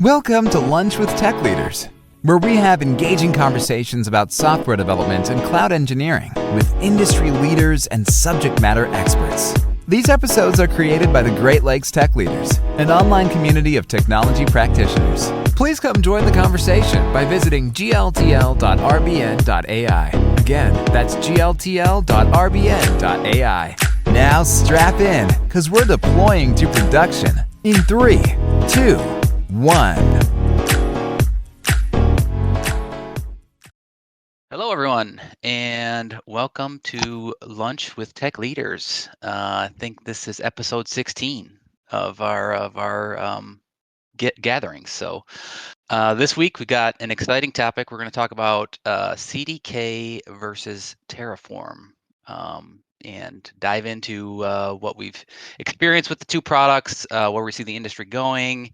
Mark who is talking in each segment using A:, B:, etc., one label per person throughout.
A: Welcome to Lunch with Tech Leaders, where we have engaging conversations about software development and cloud engineering with industry leaders and subject matter experts. These episodes are created by the Great Lakes Tech Leaders, an online community of technology practitioners. Please come join the conversation by visiting gltl.rbn.ai. Again, that's gltl.rbn.ai. Now strap in, because we're deploying to production in 3, 2, 1.
B: Hello, everyone, and welcome to Lunch with Tech Leaders. I think this is episode 16 of our gatherings. So this week we got an exciting topic. We're going to talk about CDK versus Terraform, and dive into what we've experienced with the two products, where we see the industry going,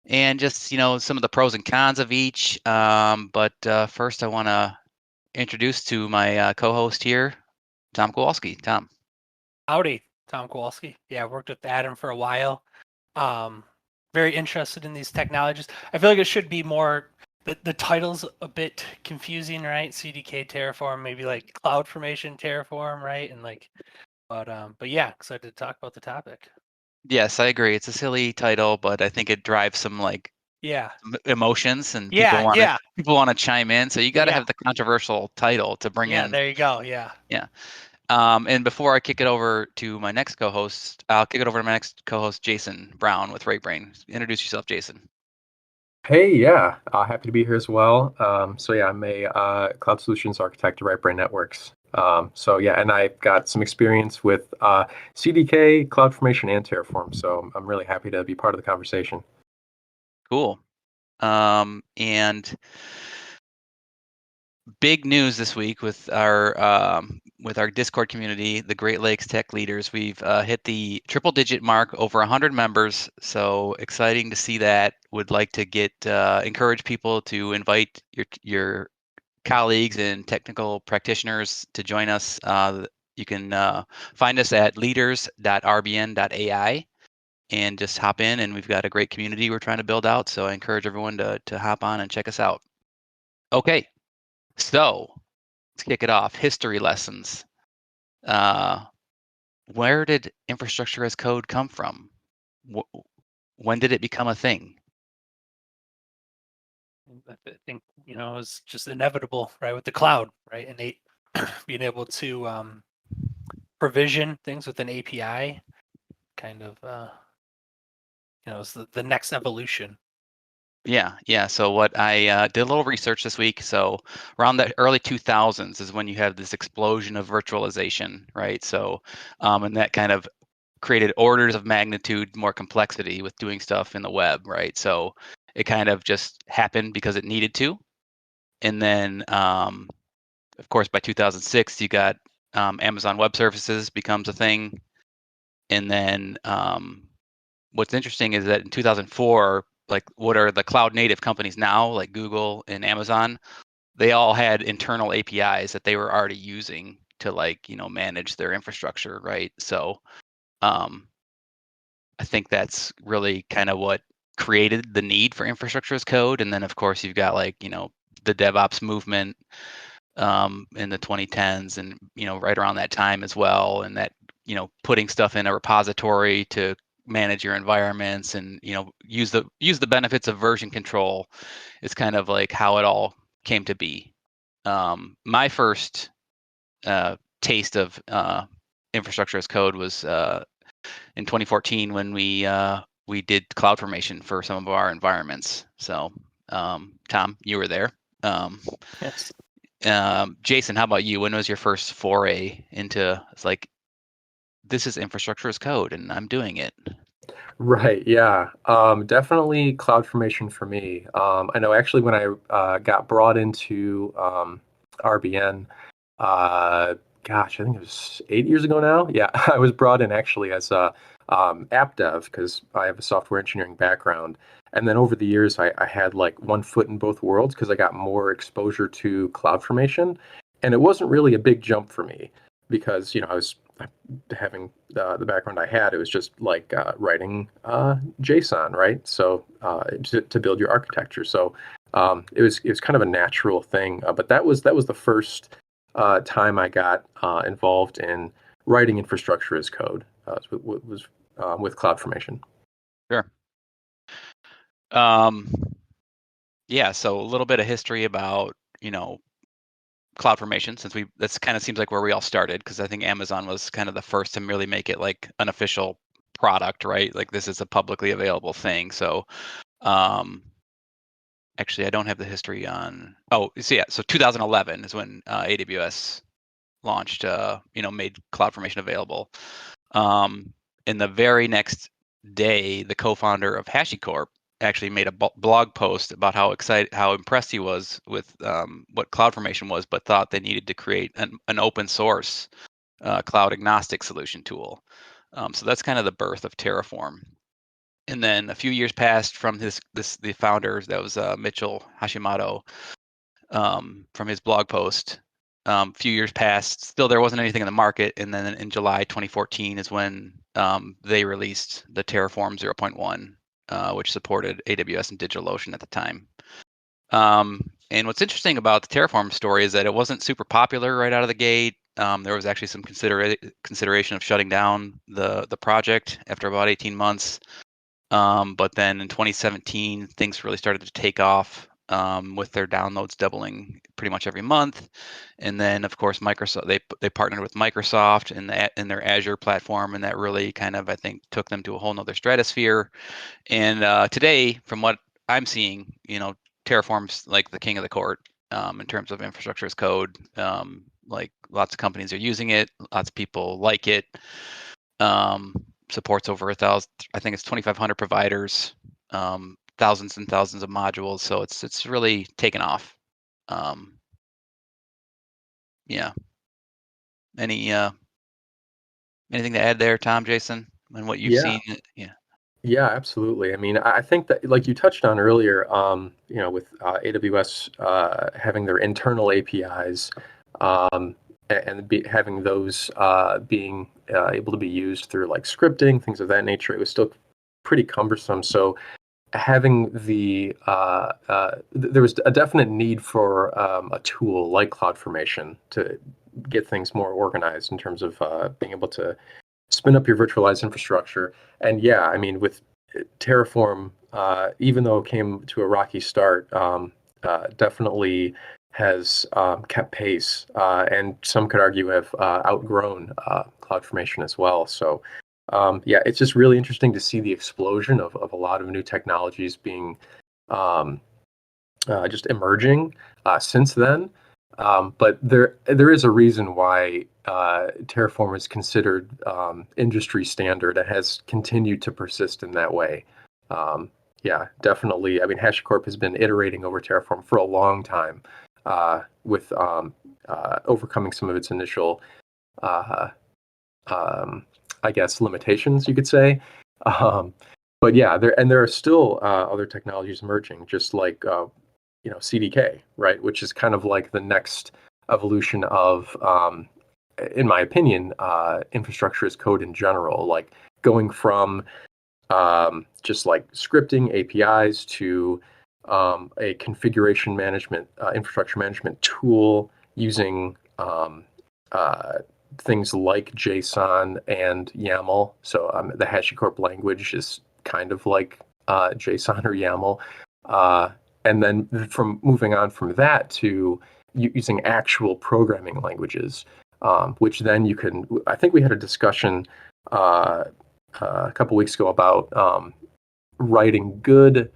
B: and just some of the pros and cons of each. But first, I want to introduce to my co-host here, Tom Kowalski. Tom.
C: Howdy, Tom Kowalski. Yeah, I worked with Adam for a while. Very interested in these technologies. I feel like it should be more, the title's a bit confusing, right? CDK Terraform, maybe like CloudFormation Terraform, right? And but yeah, excited to talk about the topic.
B: Yes, I agree. It's a silly title, but I think it drives some emotions, and people want to chime in. So you got to have the controversial title to bring in.
C: Yeah, there you go. Yeah.
B: And before I kick it over to my next co-host, I'll kick it over to my next co-host, Jason Brown with RateBrain. Introduce yourself, Jason.
D: Hey, yeah, happy to be here as well. I'm a cloud solutions architect at RateBrain Networks. And I've got some experience with CDK, CloudFormation, and Terraform. So I'm really happy to be part of the conversation.
B: Cool. And big news this week with our Discord community, the Great Lakes Tech Leaders. We've hit the triple-digit mark, over 100 members. So exciting to see that. Would like to encourage people to invite your colleagues and technical practitioners to join us. You can find us at leaders.rbn.ai and just hop in, and we've got a great community we're trying to build out. So I encourage everyone to hop on and check us out. Okay, so let's kick it off. History lessons. Where did infrastructure as code come from? When did it become a thing?
C: I think, it was just inevitable, right? With the cloud, right? And being able to provision things with an API kind of, is the next evolution.
B: Yeah. So what I did a little research this week. So around the early 2000s is when you have this explosion of virtualization, right? So, and that kind of created orders of magnitude more complexity with doing stuff in the web, right? So it kind of just happened because it needed to. And then, of course, by 2006, you got Amazon Web Services becomes a thing. And then what's interesting is that in 2004, like what are the cloud native companies now, like Google and Amazon, they all had internal APIs that they were already using to manage their infrastructure, right? So I think that's really kind of what created the need for infrastructure as code. And then of course you've got the DevOps movement in the 2010s and right around that time as well, and that putting stuff in a repository to manage your environments and use the benefits of version control is kind of like how it all came to be. My first taste of infrastructure as code was in 2014 when we did CloudFormation for some of our environments. So Tom, you were there.
C: Yes.
B: Jason, how about you? When was your first foray into this is infrastructure as code and I'm doing it?
D: Right, yeah. Definitely CloudFormation for me. I know actually when I got brought into RBN, I think it was 8 years ago now. Yeah, I was brought in actually as a app dev because I have a software engineering background. And then over the years, I had like one foot in both worlds because I got more exposure to CloudFormation. And it wasn't really a big jump for me because, I was having the background I had, it was just like writing JSON, right? So to build your architecture. So it was kind of a natural thing. But that was the first time I got involved in writing infrastructure as code. Was with CloudFormation.
B: Sure. Yeah, so a little bit of history about, CloudFormation, since that's kind of seems like where we all started, because I think Amazon was kind of the first to really make it like an official product, right? Like this is a publicly available thing. So actually I don't have the history on, so 2011 is when AWS launched, made CloudFormation available. In the very next day, the co-founder of HashiCorp actually made a blog post about how impressed he was with what CloudFormation was, but thought they needed to create an open source cloud agnostic solution tool. So that's kind of the birth of Terraform. And then a few years passed from the founder, that was Mitchell Hashimoto, from his blog post. A few years passed, still there wasn't anything in the market, and then in July 2014 is when they released the Terraform 0.1, which supported AWS and DigitalOcean at the time. And what's interesting about the Terraform story is that it wasn't super popular right out of the gate. There was actually some consideration of shutting down the project after about 18 months. But then in 2017, things really started to take off, with their downloads doubling pretty much every month. And then, of course, Microsoft, they partnered with Microsoft in their Azure platform, and that really kind of, I think, took them to a whole nother stratosphere. And today, from what I'm seeing, Terraform's like the king of the court, in terms of infrastructure as code. Like lots of companies are using it, lots of people like it. Supports over 1,000, I think it's 2,500 providers, thousands and thousands of modules. So it's really taken off. Yeah. Anything to add there, Tom, Jason, and what you've
D: Yeah.
B: seen? Yeah.
D: Yeah, absolutely. I mean, I think that, like you touched on earlier, with AWS having their internal APIs, and having those being able to be used through like scripting, things of that nature, it was still pretty cumbersome. So having there was a definite need for a tool like CloudFormation to get things more organized in terms of being able to spin up your virtualized infrastructure. And yeah, I mean, with Terraform, even though it came to a rocky start, definitely has kept pace, and some could argue have outgrown CloudFormation as well. So yeah, it's just really interesting to see the explosion of a lot of new technologies being just emerging since then. But there is a reason why Terraform is considered industry standard and has continued to persist in that way. Yeah, definitely. I mean, HashiCorp has been iterating over Terraform for a long time, with overcoming some of its initial, uh, I guess, limitations, you could say. But yeah, there are still other technologies emerging, just like CDK, right? Which is kind of like the next evolution of, in my opinion, infrastructure as code in general, like going from just like scripting APIs to a configuration management, infrastructure management tool using things like JSON and YAML. So the HashiCorp language is kind of like JSON or YAML. And then from moving on from that to using actual programming languages, which then you can, I think we had a discussion a couple weeks ago about writing good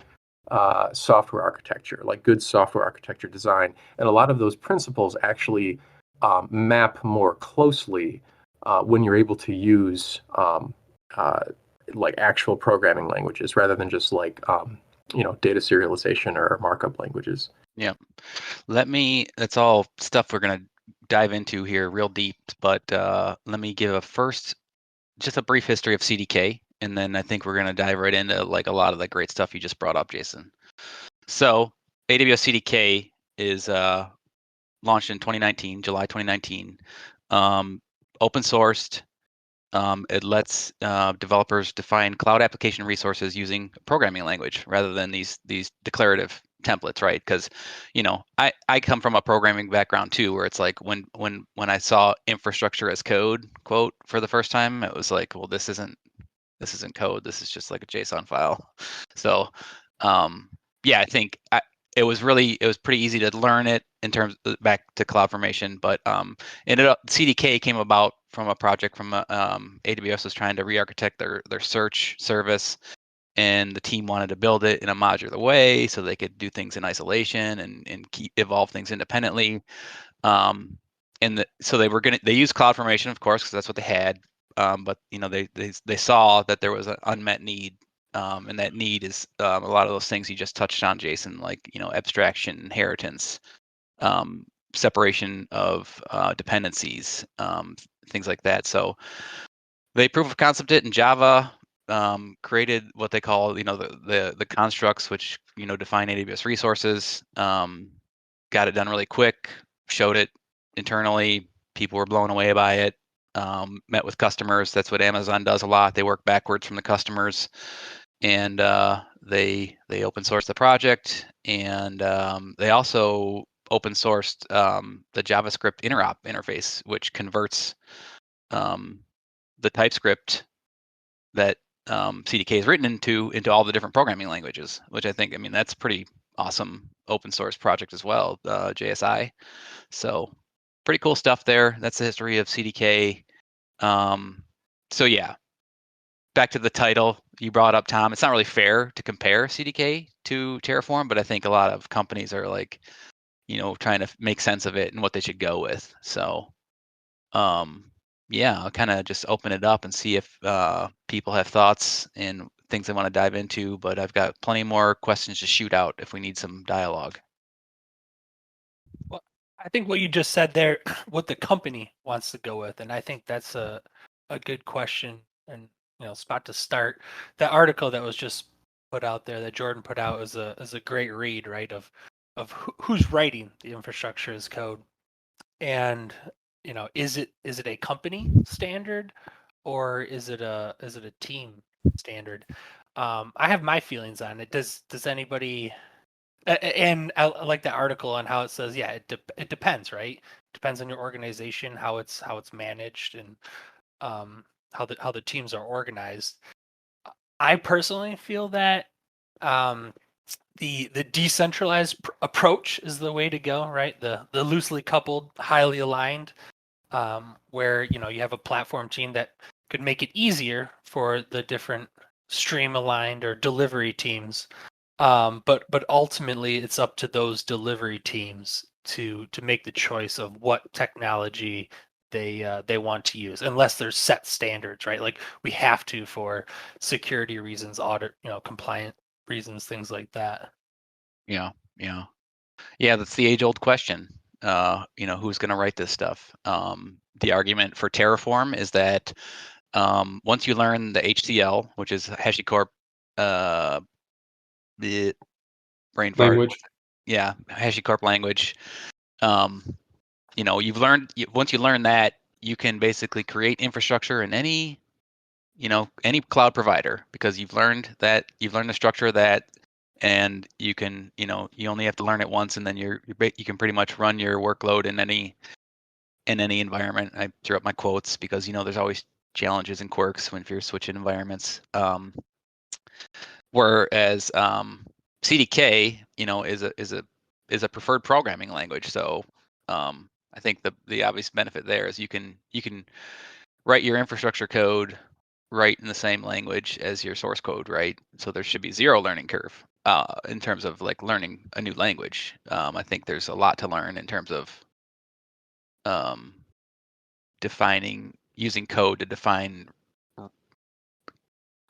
D: software architecture, like good software architecture design. And a lot of those principles actually map more closely when you're able to use like actual programming languages rather than just like data serialization or markup languages.
B: Yeah. That's all stuff we're going to dive into here real deep, but let me give just a brief history of CDK, and then I think we're going to dive right into like a lot of the great stuff you just brought up, Jason. So AWS CDK is launched in 2019, July 2019, open sourced, it lets developers define cloud application resources using programming language rather than these declarative templates, right? Because I come from a programming background too, where it's like when I saw infrastructure as code quote for the first time, it was like, well, this isn't code. This is just like a JSON file. So yeah, I think it was pretty easy to learn it in terms of back to CloudFormation, but ended up CDK came about from a project from AWS was trying to re-architect their search service, and the team wanted to build it in a modular way so they could do things in isolation and evolve things independently. So they used CloudFormation, of course, because that's what they had. But they saw that there was an unmet need, and that need is a lot of those things you just touched on, Jason, like abstraction, inheritance, separation of dependencies, things like that. So they proof of concept it in Java, created what they call the constructs, which define AWS resources. Got it done really quick, showed it internally. People were blown away by it. Met with customers. That's what Amazon does a lot. They work backwards from the customers, and they open sourced the project, and they also open sourced the JavaScript interop interface, which converts the TypeScript that CDK is written into all the different programming languages, which I mean, that's pretty awesome open source project as well, JSI. So pretty cool stuff there. That's the history of CDK. So yeah, back to the title you brought up, Tom. It's not really fair to compare CDK to Terraform, but I think a lot of companies are like, trying to make sense of it and what they should go with. So yeah, I'll kind of just open it up and see if people have thoughts and things they want to dive into, but I've got plenty more questions to shoot out if we need some dialogue.
C: Well, I think what you just said there, what the company wants to go with, and I think that's a good question and spot to start. The article that was just put out there that Jordan put out is a great read, right? Of who's writing the infrastructure as code, and is it a company standard or is it a team standard? I have my feelings on it. Does anybody? And I like the article on how it says, yeah, it depends, right? Depends on your organization, how it's managed, and how the teams are organized. I personally feel that the decentralized approach is the way to go, right? The loosely coupled, highly aligned, where you have a platform team that could make it easier for the different stream aligned or delivery teams. But ultimately, it's up to those delivery teams to make the choice of what technology they want to use, unless there's set standards, right? Like we have to for security reasons, audit, compliant reasons, things like that.
B: Yeah. That's the age-old question. Who's going to write this stuff? The argument for Terraform is that once you learn the HCL, which is HashiCorp, the brain fart.
E: Language.
B: Yeah, HashiCorp language. You've learned once you learn that, you can basically create infrastructure in any cloud provider, because you've learned the structure of that, and you can you only have to learn it once, and then you can pretty much run your workload in any environment. I threw up my quotes because there's always challenges and quirks if you're switching environments. Whereas CDK, is a preferred programming language. So I think the obvious benefit there is you can write your infrastructure code right in the same language as your source code, right? So there should be zero learning curve in terms of like learning a new language. I think there's a lot to learn in terms of using code to define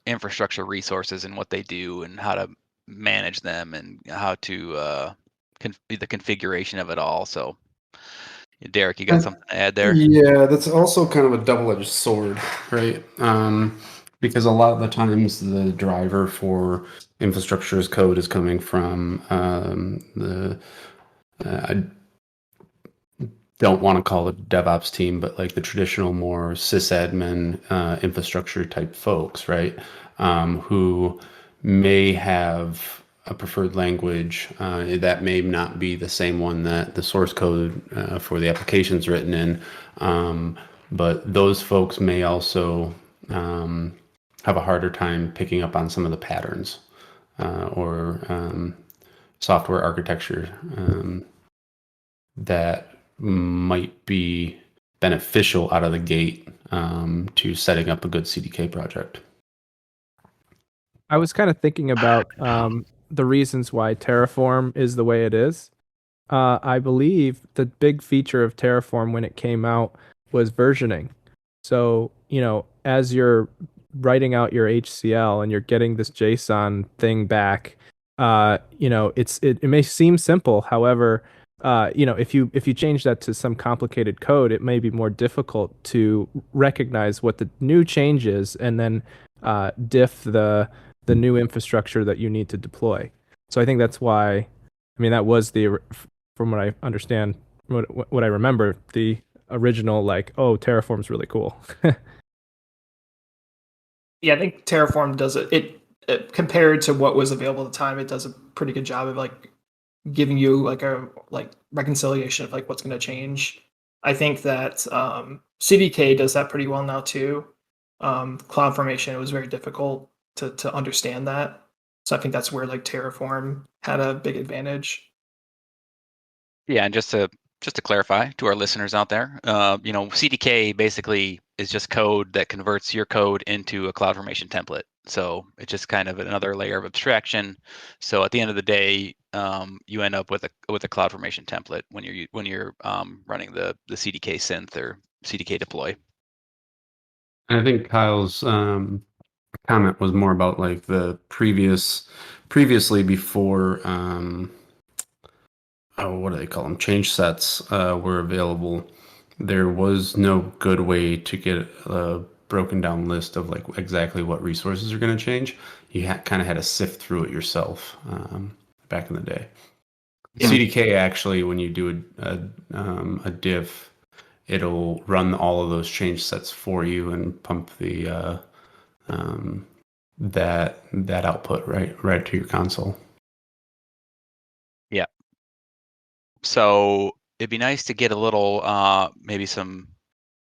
B: infrastructure resources and what they do and how to manage them and how to the configuration of it all. So Derek, you got something to add there?
E: Yeah, that's also kind of a double-edged sword, right? Because a lot of the times the driver for infrastructure as code is coming from the don't want to call it DevOps team, but like the traditional more sysadmin infrastructure type folks, right? Who may have a preferred language that may not be the same one that the source code for the application's written in. But those folks may also have a harder time picking up on some of the patterns or software architecture that might be beneficial out of the gate to setting up a good CDK project.
F: I was kind of thinking about the reasons why Terraform is the way it is. I believe the big feature of Terraform when it came out was versioning. So, as you're writing out your HCL and you're getting this JSON thing back, it may seem simple. However, if you change that to some complicated code, it may be more difficult to recognize what the new change is and then diff the new infrastructure that you need to deploy. So I think that's why, that was from what I understand, what I remember, the original Terraform's really cool.
G: Yeah, I think Terraform does it compared to what was available at the time. It does a pretty good job of giving you a reconciliation of what's going to change. I think that CDK does that pretty well now too. CloudFormation, it was very difficult to understand that. So I think that's where Terraform had a big advantage.
B: Yeah, and just to clarify to our listeners out there, CDK basically is just code that converts your code into a CloudFormation template. So it's just kind of another layer of abstraction. So at the end of the day, you end up with a CloudFormation template when you're running the CDK synth or CDK deploy.
E: And I think Kyle's comment was more about the previously before what do they call them? Change sets were available. There was no good way to get a broken down list of exactly what resources are going to change. You kind of had to sift through it yourself back in the day. Yeah. CDK actually, when you do a diff, it'll run all of those change sets for you and pump the that output right to your console.
B: Yeah. So it'd be nice to get a little maybe some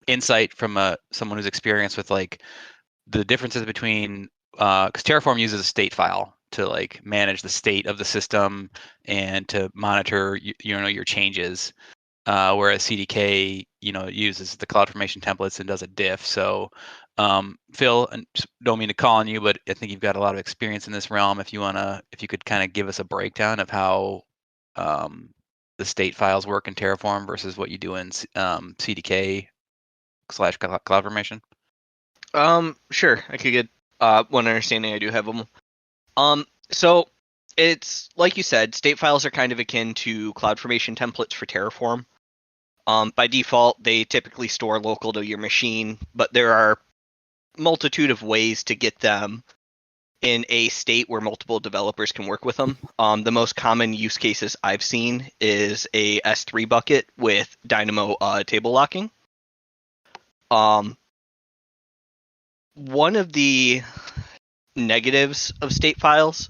B: insight from someone who's experienced with the differences between because Terraform uses a state file to manage the state of the system and to monitor your changes, whereas CDK uses the CloudFormation templates and does a diff. So Phil, and don't mean to call on you, but I think you've got a lot of experience in this realm. If you could kind of give us a breakdown of how the state files work in Terraform versus what you do in CDK / CloudFormation.
H: Sure. I could get one understanding. I do have them. So it's like you said, state files are kind of akin to CloudFormation templates for Terraform. By default, they typically store local to your machine, but there are multitude of ways to get them in a state where multiple developers can work with them. The most common use cases I've seen is a S3 bucket with Dynamo table locking. One of the negatives of state files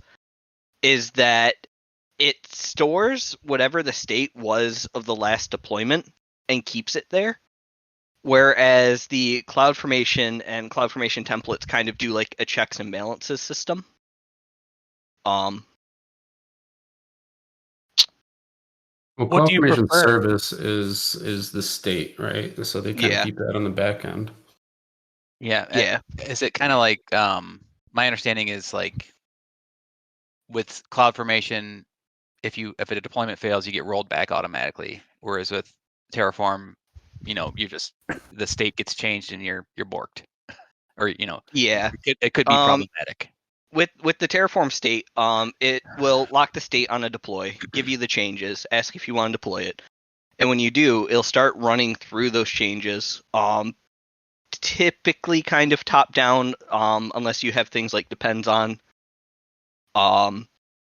H: is that it stores whatever the state was of the last deployment and keeps it there. Whereas the CloudFormation and CloudFormation templates kind of do a checks and balances system.
E: Well,
C: What do you
E: CloudFormation
C: prefer?
E: service is the state, right? So they kind of keep that on the back end.
B: Yeah.
H: Yeah.
B: Is it kind of my understanding is with CloudFormation, if a deployment fails, you get rolled back automatically. Whereas with Terraform, you just the state gets changed and you're borked, or
H: Yeah.
B: it could be problematic.
H: With the Terraform state, it will lock the state on a deploy, give you the changes, ask if you want to deploy it, and when you do, it'll start running through those changes. Typically kind of top down, unless you have things like depends on.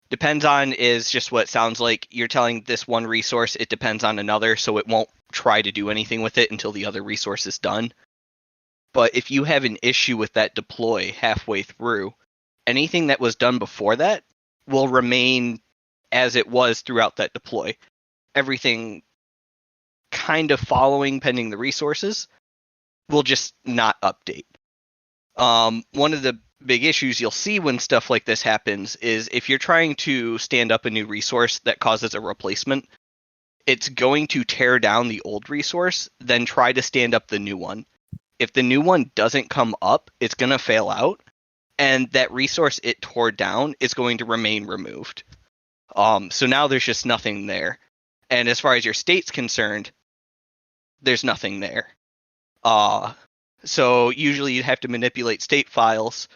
H: Depends on is just what it sounds like. You're telling this one resource it depends on another, so it won't try to do anything with it until the other resource is done. But if you have an issue with that deploy halfway through, anything that was done before that will remain as it was throughout that deploy. Everything kind of following pending the resources will just not update. One of the big issues you'll see when stuff like this happens is if you're trying to stand up a new resource that causes a replacement, it's going to tear down the old resource, then try to stand up the new one. If the new one doesn't come up, it's going to fail out, and that resource it tore down is going to remain removed. So now there's just nothing there. And as far as your state's concerned, there's nothing there. So usually you'd have to manipulate state files,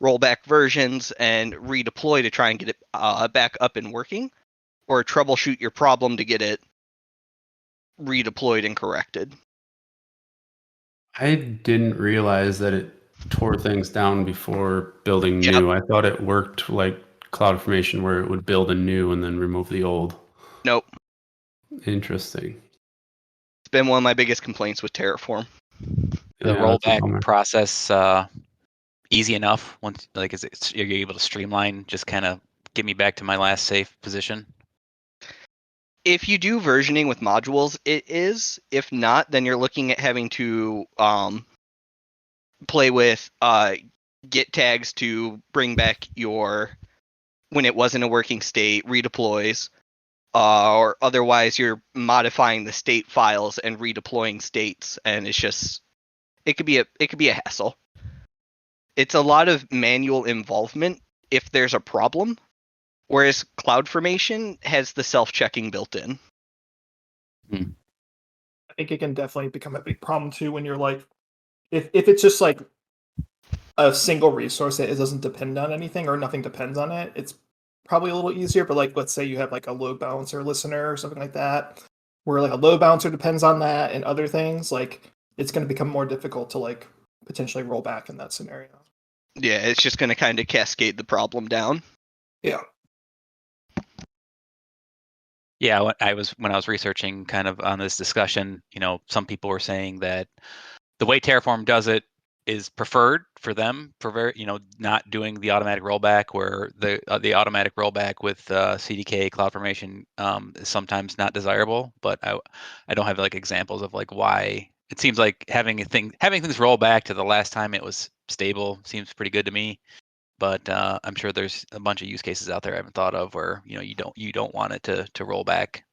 H: roll back versions, and redeploy to try and get it back up and working, or troubleshoot your problem to get it redeployed and corrected.
E: I didn't realize that it tore things down before building new. I thought it worked like CloudFormation, where it would build a new and then remove the old.
H: Nope.
E: Interesting.
H: It's been one of my biggest complaints with Terraform.
B: The
E: Yeah, that's a bummer.
B: rollback process easy enough once you're able to streamline, just kind of get me back to my last safe position?
H: If you do versioning with modules, it is. If not, then you're looking at having to play with git tags to bring back your, when it wasn't a working state, redeploys, or otherwise you're modifying the state files and redeploying states, and it's just it could be a hassle. It's a lot of manual involvement if there's a problem, whereas CloudFormation has the self-checking built in.
G: I think it can definitely become a big problem too when you're like, if it's just like a single resource that it doesn't depend on anything or nothing depends on it, it's probably a little easier. But like, let's say you have like a load balancer listener or something like that, where like a load balancer depends on that and other things, like it's going to become more difficult to like potentially roll back in that scenario.
H: Yeah, it's just going to kind of cascade the problem down.
G: Yeah.
B: Yeah, when I was researching kind of on this discussion, some people were saying that the way Terraform does it is preferred for them for not doing the automatic rollback, where the automatic rollback with CDK CloudFormation is sometimes not desirable. But I don't have like examples of like why. It seems like having things roll back to the last time it was stable seems pretty good to me. But I'm sure there's a bunch of use cases out there I haven't thought of where you don't want it to roll back.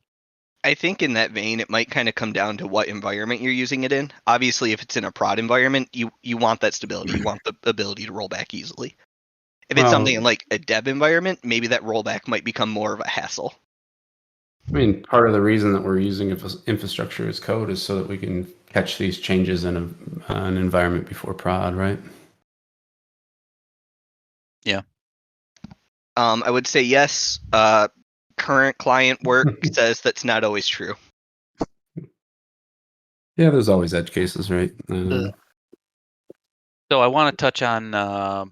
H: I think in that vein, it might kind of come down to what environment you're using it in. Obviously, if it's in a prod environment, you want that stability. You want the ability to roll back easily. If it's something in like a dev environment, maybe that rollback might become more of a hassle.
E: I mean, part of the reason that we're using infrastructure as code is so that we can catch these changes in an environment before prod, right?
B: Yeah.
H: I would say yes. Current client work says that's not always true.
E: Yeah, there's always edge cases, right?
B: So I want to touch on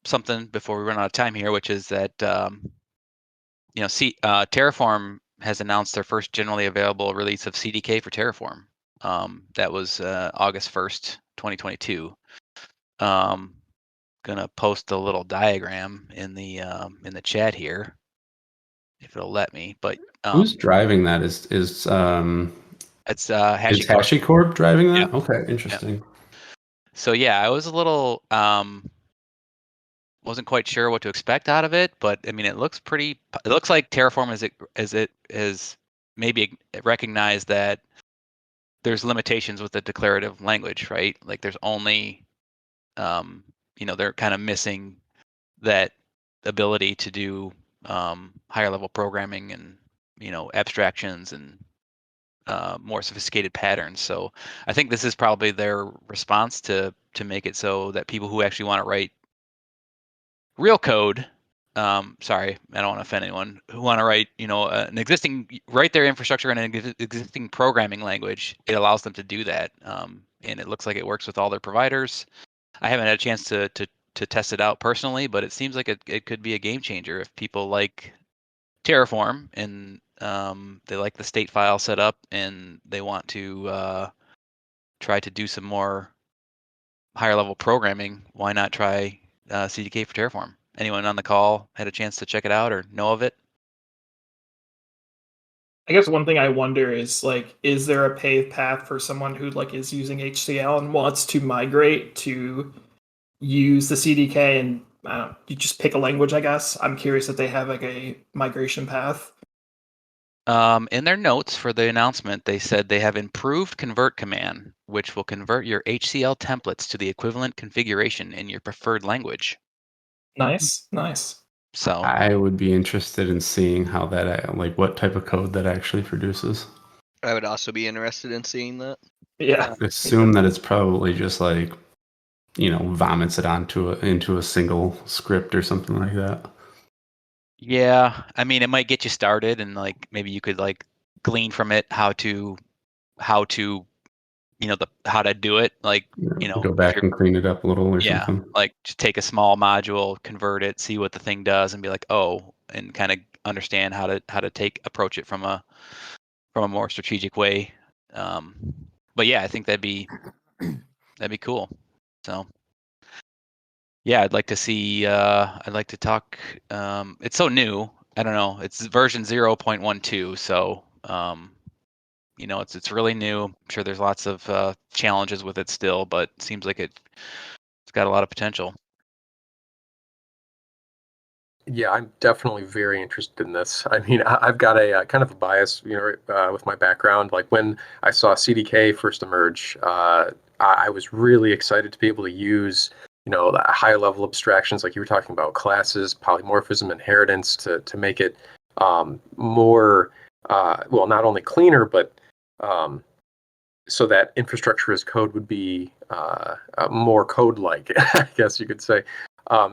B: something before we run out of time here, which is that Terraform has announced their first generally available release of CDK for Terraform. That was August 1st, 2022. Gonna post a little diagram in the chat here, if it'll let me. But
E: who's driving that? Is
B: it's
E: HashiCorp driving that?
B: Yeah.
E: Okay, interesting.
B: Yeah. So yeah, I was a little wasn't quite sure what to expect out of it, but I mean, it looks like Terraform is maybe recognized that there's limitations with the declarative language, right? Like there's only they're kind of missing that ability to do higher level programming and abstractions and more sophisticated patterns. So I think this is probably their response to make it so that people who actually want to write real code, sorry, I don't want to offend anyone, who want to write write their infrastructure in an existing programming language, it allows them to do that. And it looks like it works with all their providers. I haven't had a chance to test it out personally, but it seems like it could be a game changer if people like Terraform and They like the state file setup, and they want to try to do some more higher level programming. Why not try CDK for Terraform? Anyone on the call had a chance to check it out or know of it?
G: I guess one thing I wonder is like, is there a paved path for someone who like is using HCL and wants to migrate to use the CDK and you just pick a language, I guess. I'm curious if they have like a migration path.
B: In their notes for the announcement, they said they have improved convert command, which will convert your HCL templates to the equivalent configuration in your preferred language.
G: Nice, nice.
B: So
E: I would be interested in seeing how that, like, what type of code that actually produces.
H: I would also be interested in seeing that.
G: Yeah.
E: I assume that it's probably just like, vomits it into a single script or something like that.
B: yeah, I mean, it might get you started, and like maybe you could like glean from it how to how to do it. Like
E: Go
B: if
E: back
B: you're
E: and clean it up a little or something.
B: like just take a small module, convert it, see what the thing does, and be like, oh, and kind of understand how to approach it from a more strategic way. But yeah, I think that'd be cool. So yeah, I'd like to see. I'd like to talk. It's so new. I don't know. It's version 0.12, so it's really new. I'm sure there's lots of challenges with it still, but it seems like it's got a lot of potential.
D: Yeah, I'm definitely very interested in this. I mean, I've got a kind of a bias, with my background. Like when I saw CDK first emerge, I was really excited to be able to use, the high level abstractions, like you were talking about, classes, polymorphism, inheritance, to make it more, well, not only cleaner, but um, so that infrastructure as code would be more code-like, I guess you could say.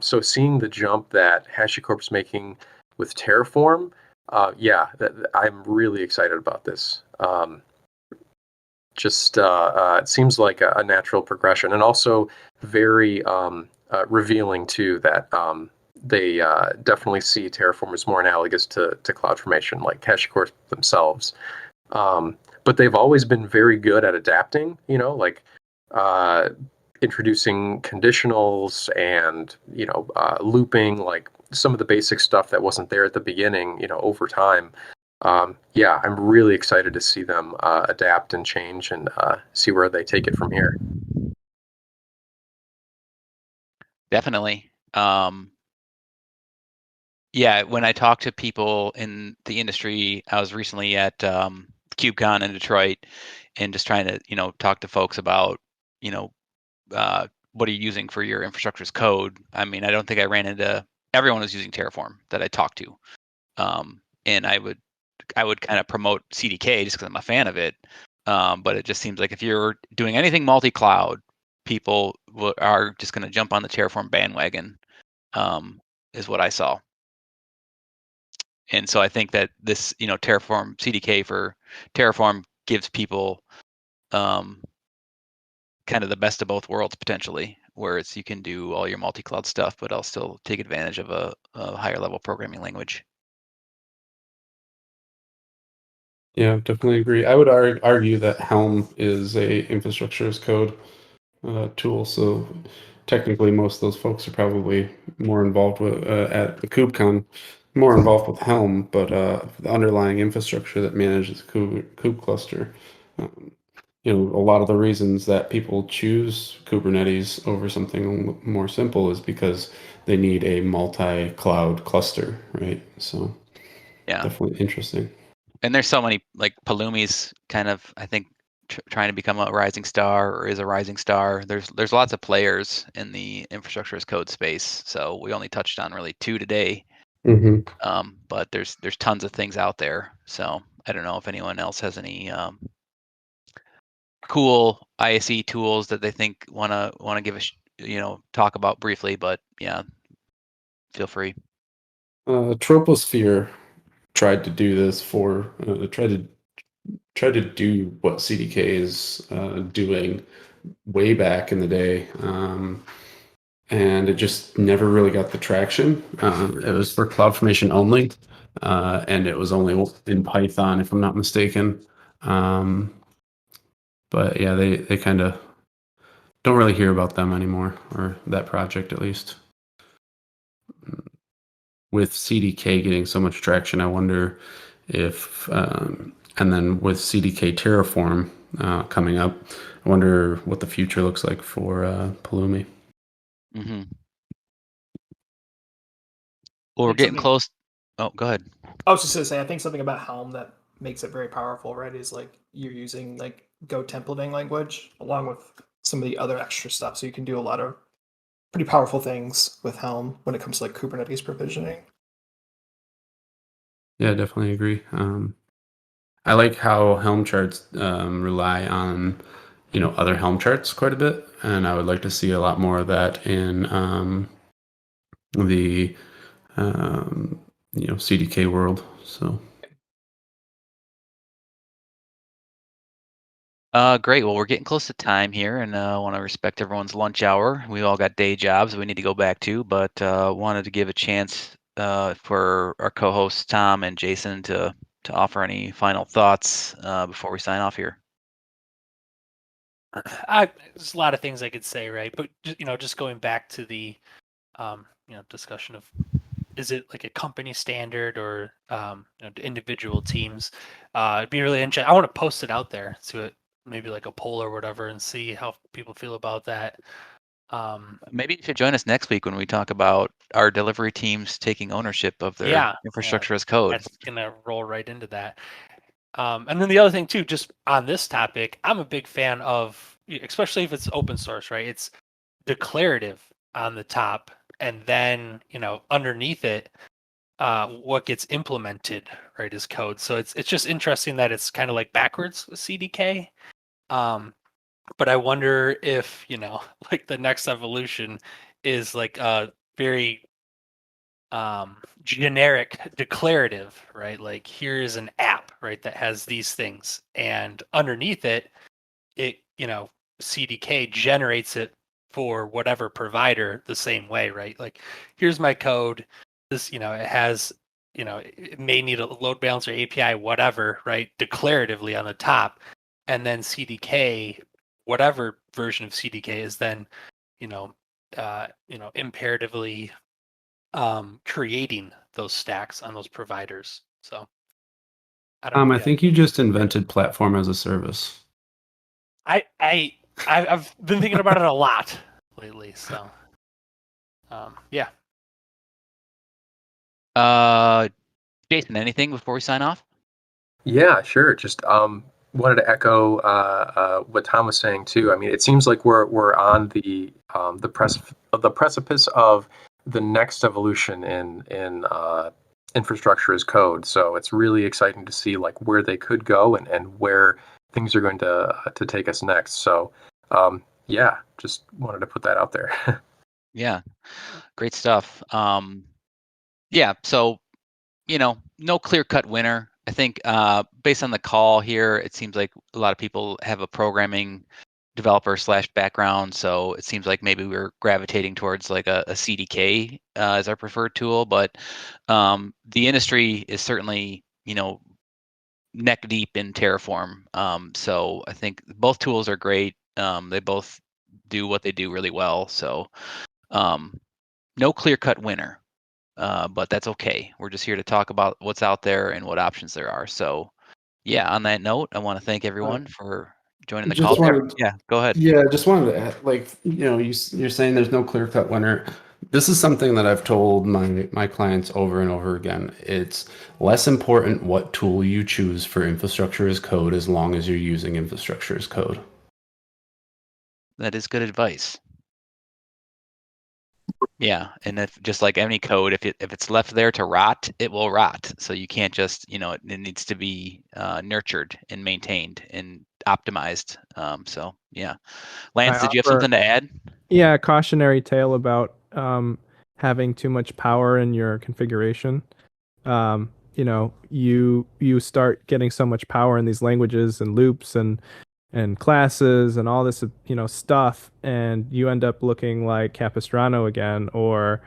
D: So seeing the jump that HashiCorp's making with Terraform, I'm really excited about this. It seems like a natural progression, and also very revealing too that they definitely see Terraform as more analogous to CloudFormation, like HashiCorp themselves. But they've always been very good at adapting, like uh, introducing conditionals and, looping, like some of the basic stuff that wasn't there at the beginning, over time. I'm really excited to see them adapt and change and see where they take it from here.
B: Definitely. Yeah, when I talk to people in the industry, I was recently at KubeCon in Detroit, and just trying to talk to folks about what are you using for your infrastructure as code. I mean, I don't think I ran into everyone was using Terraform that I talked to, and I would kind of promote CDK just because I'm a fan of it. But it just seems like if you're doing anything multi-cloud, people are just going to jump on the Terraform bandwagon, is what I saw. And so I think that this, Terraform CDK for Terraform gives people kind of the best of both worlds potentially, where you can do all your multi-cloud stuff, but I'll still take advantage of a higher level programming language.
E: Yeah, definitely agree. I would argue that Helm is a infrastructure as code tool. So technically, most of those folks are probably more involved with at the KubeCon, more involved with Helm, but the underlying infrastructure that manages the Kube cluster. A lot of the reasons that people choose Kubernetes over something more simple is because they need a multi-cloud cluster, right? So
B: Yeah.
E: definitely interesting.
B: And there's so many, like Pulumi's kind of, I think, trying to become a rising star, or is a rising star. There's lots of players in the infrastructure as code space. So we only touched on really two today.
E: Mm-hmm.
B: But there's tons of things out there. So I don't know if anyone else has any cool ISE tools that they think wanna give talk about briefly. But yeah, feel free.
E: Troposphere tried to do this try to do what CDK is doing way back in the day, and it just never really got the traction. It was for CloudFormation only, and it was only in Python, if I'm not mistaken. But yeah, they kind of don't really hear about them anymore, or that project at least. With CDK getting so much traction, I wonder if, and then with CDK Terraform coming up, I wonder what the future looks like for Pulumi.
B: Mm-hmm. Well, we're
G: Think
B: getting
G: something-
B: close. Oh, go ahead.
G: I was just gonna say, I think something about Helm that makes it very powerful, right, is like you're using like Go templating language along with some of the other extra stuff, so you can do a lot of pretty powerful things with Helm when it comes to like Kubernetes provisioning.
E: Yeah, definitely agree. I like how Helm charts rely on, other Helm charts quite a bit, and I would like to see a lot more of that in the CDK world. So
B: Great. Well, we're getting close to time here, and I want to respect everyone's lunch hour. We all got day jobs we need to go back to, but wanted to give a chance for our co-hosts Tom and Jason to offer any final thoughts before we sign off here.
C: There's a lot of things I could say, right? But just going back to the discussion of, is it like a company standard or individual teams? It'd be really interesting. I want to post it out there to it, maybe like a poll or whatever, and see how people feel about that.
B: Maybe you should join us next week when we talk about our delivery teams taking ownership of their infrastructure as code.
C: That's gonna roll right into that. And then the other thing too, just on this topic, I'm a big fan of, especially if it's open source, right? It's declarative on the top, and then underneath it, what gets implemented, right, is code. So it's just interesting that it's kind of like backwards with CDK. But I wonder if like the next evolution is like a very generic declarative, right? Like here is an app, right, that has these things, and underneath it CDK generates it for whatever provider the same way, right? Like here's my code, this it has it may need a load balancer API, whatever, right, declaratively on the top, and then CDK, whatever version of CDK, is then imperatively creating those stacks on those providers. So I don't know.
E: I think you just invented platform as a service.
C: I've been thinking about it a lot lately. So yeah.
B: Jason, anything before we sign off?
D: Yeah, sure. Just wanted to echo what Tom was saying too. I mean, it seems like we're on the precipice of the next evolution in infrastructure as code. So it's really exciting to see like where they could go and where things are going to take us next. So yeah, just wanted to put that out there.
B: Yeah, great stuff. Yeah, so no clear-cut winner. I think based on the call here, it seems like a lot of people have a programming developer / background, so it seems like maybe we're gravitating towards like a CDK as our preferred tool. But the industry is certainly neck deep in Terraform. So I think both tools are great. They both do what they do really well. So no clear-cut winner. But that's okay. We're just here to talk about what's out there and what options there are. So, yeah, on that note, I want to thank everyone for joining the call. Yeah, go ahead.
E: Yeah, just wanted to add, like, you're saying there's no clear-cut winner. This is something that I've told my clients over and over again. It's less important what tool you choose for infrastructure as code as long as you're using infrastructure as code.
B: That is good advice. Yeah, and if just like any code, if it's left there to rot, it will rot. So you can't just it needs to be nurtured and maintained and optimized. So yeah, Lance, did you have something to add?
F: Yeah, a cautionary tale about having too much power in your configuration. You start getting so much power in these languages and loops and classes and all this stuff, and you end up looking like Capistrano again, or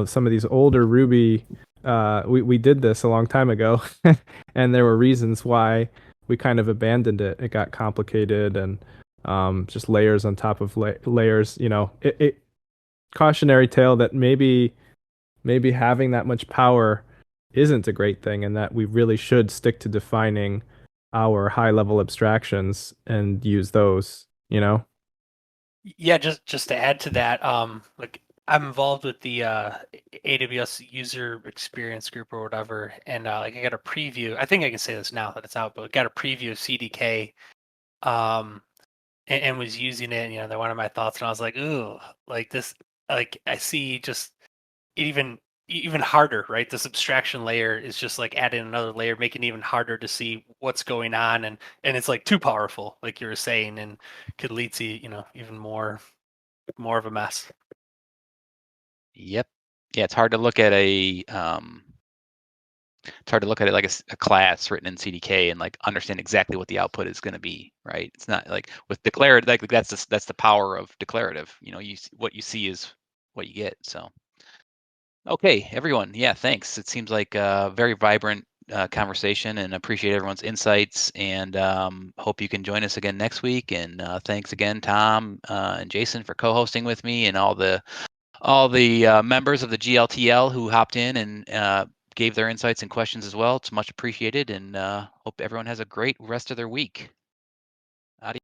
F: some of these older Ruby we did this a long time ago, and there were reasons why we kind of abandoned it. It got complicated and just layers on top of layers. It cautionary tale that maybe having that much power isn't a great thing, and that we really should stick to defining our high level abstractions and use those.
C: Yeah, just to add to that, like I'm involved with the AWS user experience group or whatever, and like I got a preview. I think I can say this now that it's out, but got a preview of CDK, and was using it. They're one of my thoughts, and I was like, ooh, like this, like I see just even harder, right? This abstraction layer is just like adding another layer, making it even harder to see what's going on, and it's like too powerful, like you were saying, and could lead to even more of a mess.
B: Yep. Yeah, it's hard to look at it's hard to look at it like a class written in CDK and like understand exactly what the output is going to be, right? It's not like with declarative, like that's the power of declarative. What you see is what you get. So, okay, everyone. Yeah, thanks. It seems like a very vibrant conversation, and appreciate everyone's insights, and hope you can join us again next week. And thanks again, Tom and Jason, for co-hosting with me, and all the members of the GLTL who hopped in and gave their insights and questions as well. It's much appreciated, and hope everyone has a great rest of their week. Adios.